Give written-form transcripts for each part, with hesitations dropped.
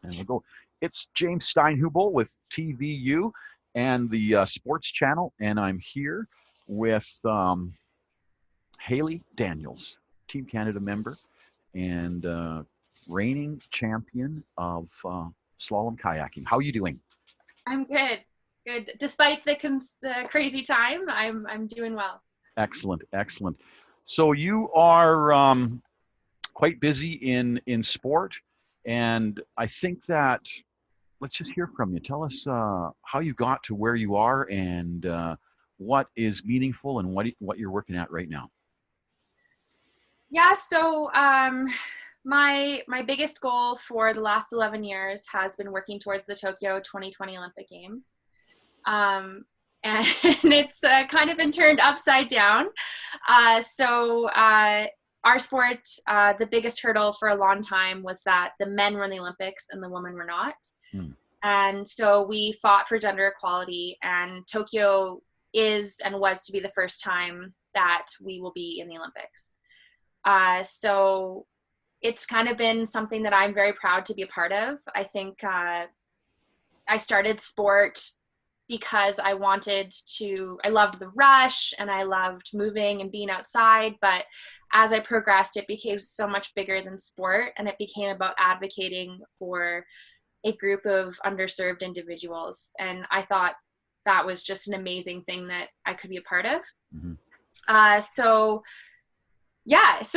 And we'll go. It's James Steinhubel with TVU and the Sports Channel, and I'm here with Haley Daniels, Team Canada member and reigning champion of slalom kayaking. How are you doing? I'm good. Good. Despite the crazy time, I'm doing well. Excellent, excellent. So you are quite busy in sport, and I think that let's just hear from you. Tell us how you got to where you are and what is meaningful and what you're working at right now. Yeah. So my biggest goal for the last 11 years has been working towards the Tokyo 2020 Olympic Games. And it's kind of been turned upside down. Our sport, the biggest hurdle for a long time was that the men were in the Olympics and the women were not. Mm. And so we fought for gender equality, and Tokyo is and was to be the first time that we will be in the Olympics. So it's kind of been something that I'm very proud to be a part of. I think I started sport because I loved the rush and I loved moving and being outside. But as I progressed, it became so much bigger than sport, and it became about advocating for a group of underserved individuals. And I thought that was just an amazing thing that I could be a part of. Mm-hmm. So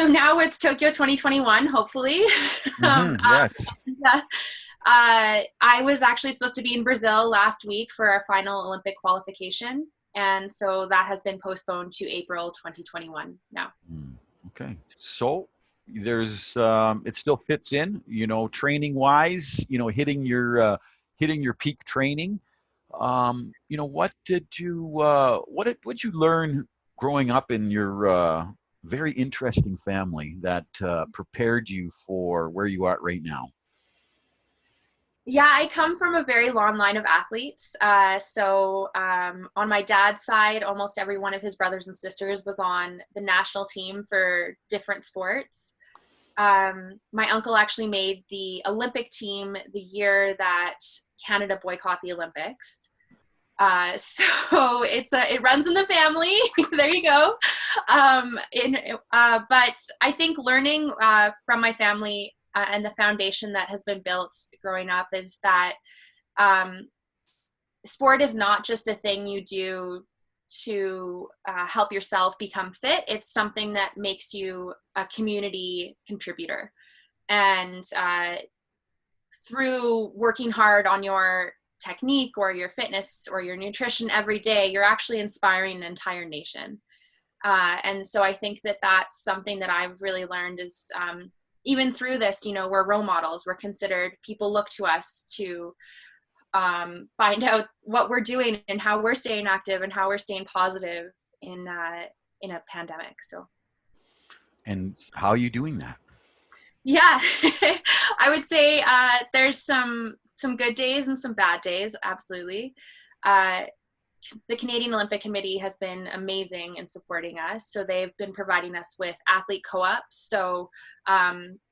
now it's Tokyo 2021, hopefully. Mm-hmm. Yes. I was actually supposed to be in Brazil last week for our final Olympic qualification. And so that has been postponed to April 2021 now. Okay. So there's it still fits in, training wise, hitting your peak training. What did what you learn growing up in your very interesting family that prepared you for where you are right now? Yeah, I come from a very long line of athletes. On my dad's side, almost every one of his brothers and sisters was on the national team for different sports. My uncle actually made the Olympic team the year that Canada boycotted the Olympics. So it runs in the family. There you go. But I think learning from my family and the foundation that has been built growing up is that sport is not just a thing you do to help yourself become fit. It's something that makes you a community contributor. And through working hard on your technique or your fitness or your nutrition every day, you're actually inspiring an entire nation. And so I think that that's something that I've really learned is even through this, we're role models. We're considered, people look to us to find out what we're doing and how we're staying active and how we're staying positive in a pandemic. So. And how are you doing that? Yeah, I would say there's some good days and some bad days. Absolutely. The Canadian Olympic Committee has been amazing in supporting us. So they've been providing us with athlete co-ops. So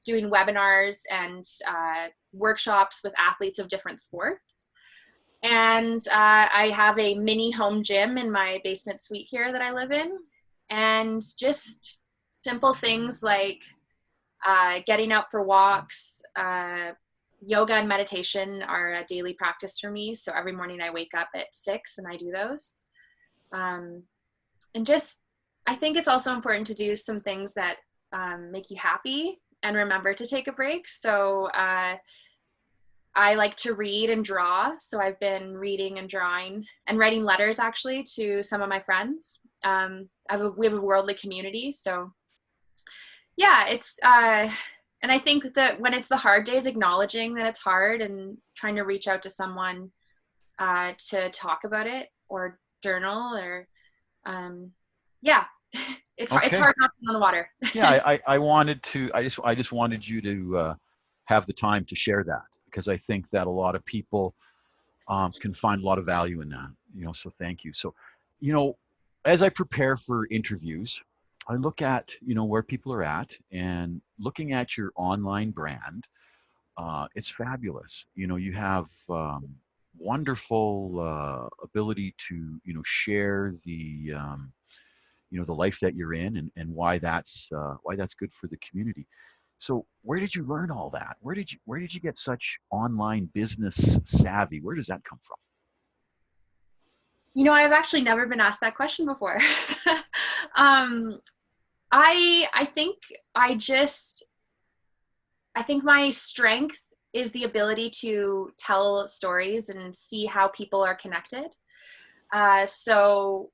doing webinars and workshops with athletes of different sports. And I have a mini home gym in my basement suite here that I live in. And just simple things like getting out for walks, yoga and meditation are a daily practice for me. So every morning I wake up at 6 and I do those. I think it's also important to do some things that make you happy and remember to take a break. So I like to read and draw. So I've been reading and drawing and writing letters actually to some of my friends. We have a worldly community. So yeah, and I think that when it's the hard days, acknowledging that it's hard and trying to reach out to someone to talk about it or journal or, it's hard. It's Okay. hard not to be on the water. Yeah, I just wanted you to have the time to share that because I think that a lot of people can find a lot of value in that, so thank you. So, as I prepare for interviews, I look at, where people are at and looking at your online brand. it's fabulous. You know, you have wonderful ability to, you know, share the, you know, the life that you're in, and why that's good for the community. So where did you learn all that? Where did you get such online business savvy? Where does that come from? You know, I've actually never been asked that question before. um, I think I just I think my strength is the ability to tell stories and see how people are connected. So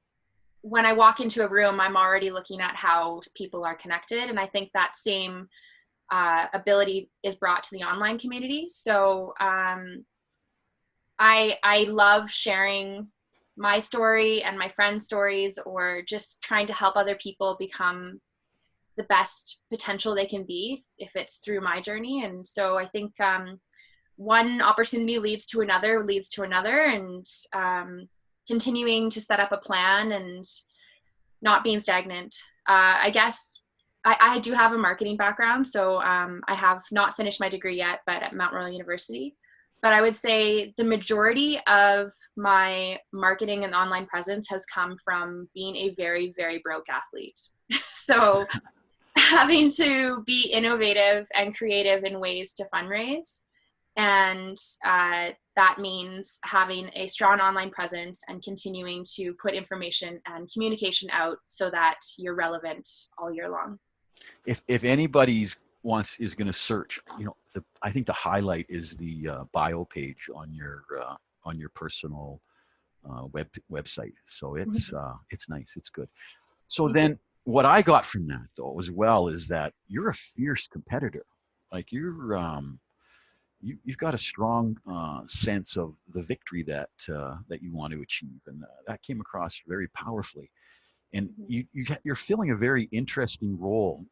when I walk into a room, I'm already looking at how people are connected, and I think that same ability is brought to the online community. So I love sharing my story and my friends' stories, or just trying to help other people become the best potential they can be if it's through my journey. And so I think one opportunity leads to another, and continuing to set up a plan and not being stagnant. I guess I do have a marketing background, so I have not finished my degree yet, but at Mount Royal University. But I would say the majority of my marketing and online presence has come from being a very, very broke athlete. So having to be innovative and creative in ways to fundraise. And that means having a strong online presence and continuing to put information and communication out so that you're relevant all year long. If anybody's wants is going to search, you know, I think the highlight is the bio page on your personal website. So it's nice. It's good. So Thank you. then what I got from that though as well is that you're a fierce competitor. Like you've got a strong sense of the victory that you want to achieve, and that came across very powerfully. And you're filling a very interesting role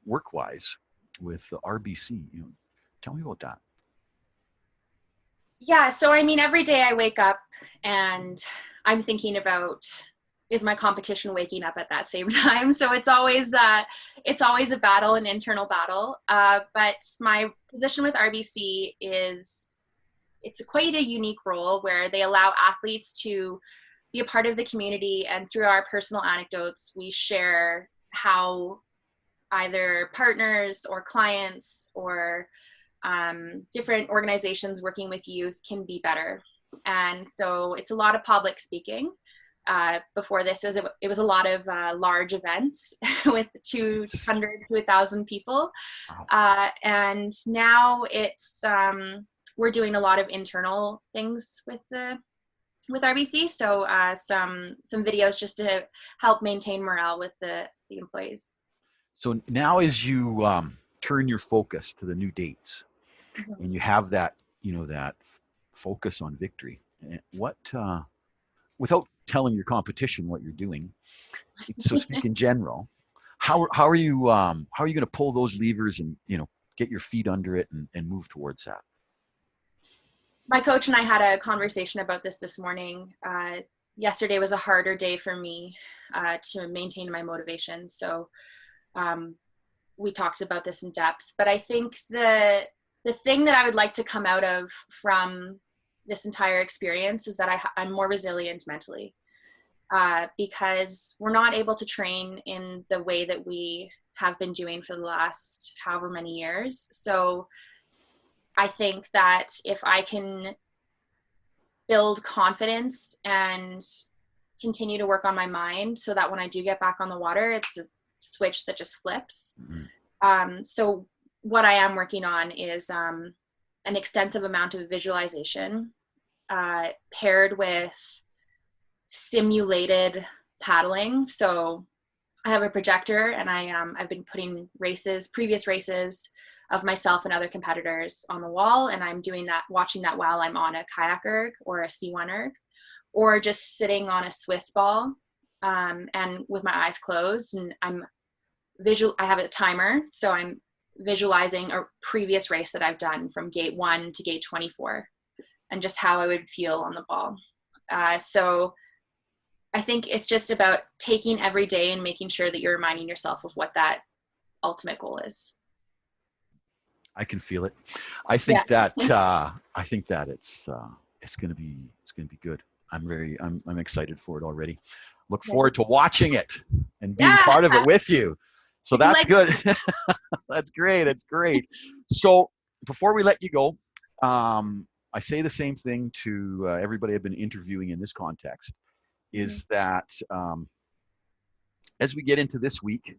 work wise with the RBC. You know, tell me about that. Yeah, so I mean, every day I wake up and I'm thinking about, is my competition waking up at that same time? So it's always a battle, an internal battle. But my position with RBC is, it's quite a unique role where they allow athletes to be a part of the community, and through our personal anecdotes, we share how either partners or clients or different organizations working with youth can be better. And so it's a lot of public speaking. Before this, it was a lot of large events with It's 200 to 1,000 people. wow. And now we're doing a lot of internal things with RBC. So some videos just to help maintain morale with the employees. So now as you turn your focus to the new dates, Mhm. and you have that, you know, that focus on victory, what without telling your competition what you're doing, so speak in general, how are you going to pull those levers and, you know, get your feet under it and move towards that? My coach and I had a conversation about this morning. Yesterday was a harder day for me to maintain my motivation. So um, we talked about this in depth. But I think the thing that I would like to come out of from this entire experience is that I'm more resilient mentally, because we're not able to train in the way that we have been doing for the last however many years. So I think that if I can build confidence and continue to work on my mind so that when I do get back on the water, it's a switch that just flips. Mhm. So what I am working on is an extensive amount of visualization paired with simulated paddling. So I have a projector, and I've been putting previous races of myself and other competitors on the wall, and I'm doing that, watching that while I'm on a kayak erg or a C1 erg, or just sitting on a Swiss ball, and with my eyes closed, and I have a timer, so I'm visualizing a previous race that I've done from gate 1 to gate 24, and just how I would feel on the ball. So I think it's just about taking every day and making sure that you're reminding yourself of what that ultimate goal is. I can feel it. Yeah. I think that it's gonna be good. I'm excited for it already. Look forward to watching it and being Yeah. part of it with you. So If you that's like, good. That's great. It's great. So before we let you go, I say the same thing to everybody I've been interviewing in this context. Mhm. Is that as we get into this week,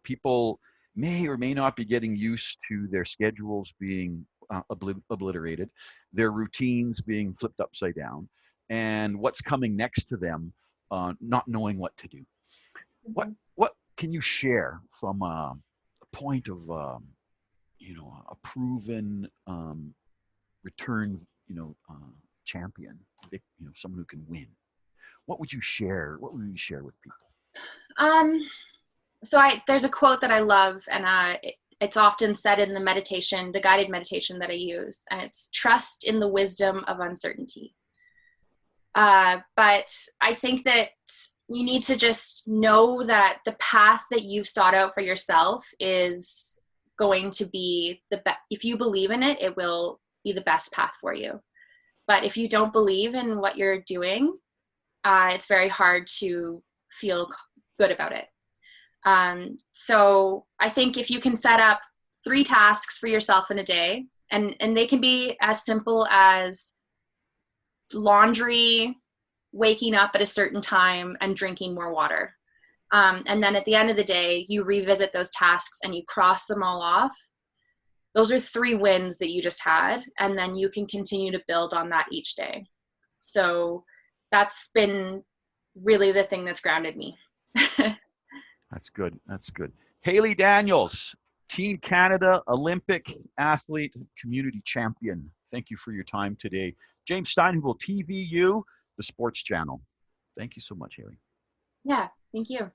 people may or may not be getting used to their schedules being obliterated, their routines being flipped upside down, and what's coming next to them, not knowing what to do. What Mhm. what can you share from a point of a proven return champion, someone who can win? What would you share? What would you share with people? Um, there's a quote that I love, and it's often said in the meditation, the guided meditation that I use, and it's trust in the wisdom of uncertainty. But I think that you need to just know that the path that you've sought out for yourself is going to be the best. If you believe in it, it will be the best path for you. But if you don't believe in what you're doing, it's very hard to feel good about it. So I think if you can set up 3 tasks for yourself in a day, and they can be as simple as laundry, waking up at a certain time, and drinking more water. And then at the end of the day, you revisit those tasks and you cross them all off. Those are 3 wins that you just had. And then you can continue to build on that each day. So that's been really the thing that's grounded me. That's good. That's good. Haley Daniels, Team Canada Olympic athlete, community champion. Thank you for your time today. James Stein, who will TV you, the Sports Channel. Thank you so much, Haley. Yeah, thank you.